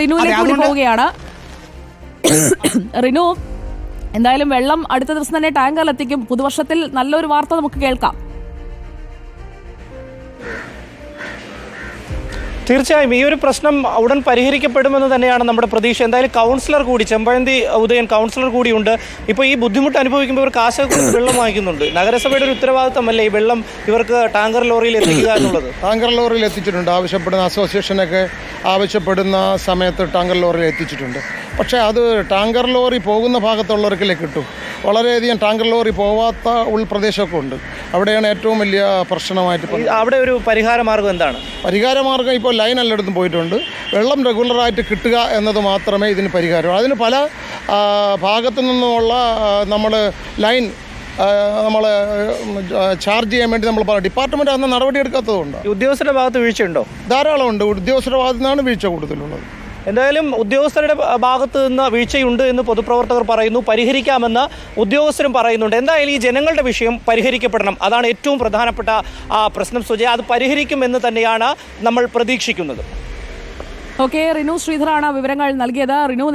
റിനുവിലേക്ക് കൂടി പോവുകയാണ്. റിനു, എന്തായാലും വെള്ളം അടുത്ത ദിവസം തന്നെ ടാങ്കറിലെത്തിക്കും. പുതുവർഷത്തിൽ നല്ലൊരു വാർത്ത നമുക്ക് കേൾക്കാം. തീർച്ചയായും ഈ ഒരു പ്രശ്നം ഉടൻ പരിഹരിക്കപ്പെടുമെന്ന് തന്നെയാണ് നമ്മുടെ പ്രതീക്ഷ. എന്തായാലും കൗൺസിലർ കൂടി, ചെമ്പഴന്തി ഉദയൻ കൗൺസിലർ കൂടിയുണ്ട്. ഇപ്പോൾ ഈ ബുദ്ധിമുട്ട് അനുഭവിക്കുമ്പോൾ ഇവർ കാശൊക്കെ വെള്ളം വാങ്ങിക്കുന്നുണ്ട്. നഗരസഭയുടെ ഒരു ഉത്തരവാദിത്തമല്ലേ ഈ വെള്ളം ഇവർക്ക് ടാങ്കർ ലോറിയിൽ എത്തിക്കുക എന്നുള്ളത്? ടാങ്കർ ലോറിയിൽ എത്തിച്ചിട്ടുണ്ട്. ആവശ്യപ്പെടുന്ന അസോസിയേഷനൊക്കെ ആവശ്യപ്പെടുന്ന സമയത്ത് ടാങ്കർ ലോറിയിൽ എത്തിച്ചിട്ടുണ്ട്. പക്ഷേ അത് ടാങ്കർ ലോറി പോകുന്ന ഭാഗത്തുള്ളവർക്കല്ലേ കിട്ടും. വളരെയധികം ടാങ്കർ ലോറി പോവാത്ത ഉൾപ്രദേശമൊക്കെ ഉണ്ട്. അവിടെയാണ് ഏറ്റവും വലിയ പ്രശ്നമായിട്ട്. അവിടെ ഒരു പരിഹാര മാർഗം എന്താണ്? പരിഹാര മാർഗം ഇപ്പോൾ ലൈൻ എല്ലായിടത്തും പോയിട്ടുണ്ട്. വെള്ളം റെഗുലറായിട്ട് കിട്ടുക എന്നത് മാത്രമേ ഇതിന് പരിഹാരം. അതിന് പല ഭാഗത്തു നിന്നുമുള്ള നമ്മൾ ലൈൻ നമ്മൾ ചാർജ് ചെയ്യാൻ വേണ്ടി നമ്മൾ ഡിപ്പാർട്ട്മെൻറ്റ് അന്ന് നടപടിയെടുക്കാത്തതുകൊണ്ട്. ഉദ്യോഗസ്ഥരുടെ ഭാഗത്ത് വീഴ്ചയുണ്ടോ? ധാരാളമുണ്ട്. ഉദ്യോഗസ്ഥരുടെ ഭാഗത്തു നിന്നാണ് വീഴ്ച കൂടുതലുള്ളത്. എന്തായാലും ഉദ്യോഗസ്ഥരുടെ ഭാഗത്ത് നിന്ന് വീഴ്ചയുണ്ട് എന്ന് പൊതുപ്രവർത്തകർ പറയുന്നു. പരിഹരിക്കാമെന്ന് ഉദ്യോഗസ്ഥരും പറയുന്നുണ്ട്. എന്തായാലും ഈ ജനങ്ങളുടെ വിഷയം പരിഹരിക്കപ്പെടണം. അതാണ് ഏറ്റവും പ്രധാനപ്പെട്ട പ്രശ്നം. സുജയ, അത് പരിഹരിക്കുമെന്ന് തന്നെയാണ് നമ്മൾ പ്രതീക്ഷിക്കുന്നത്. ഓക്കെ, റിനു ശ്രീധറാണ് വിവരങ്ങൾ നൽകിയത്. റിനു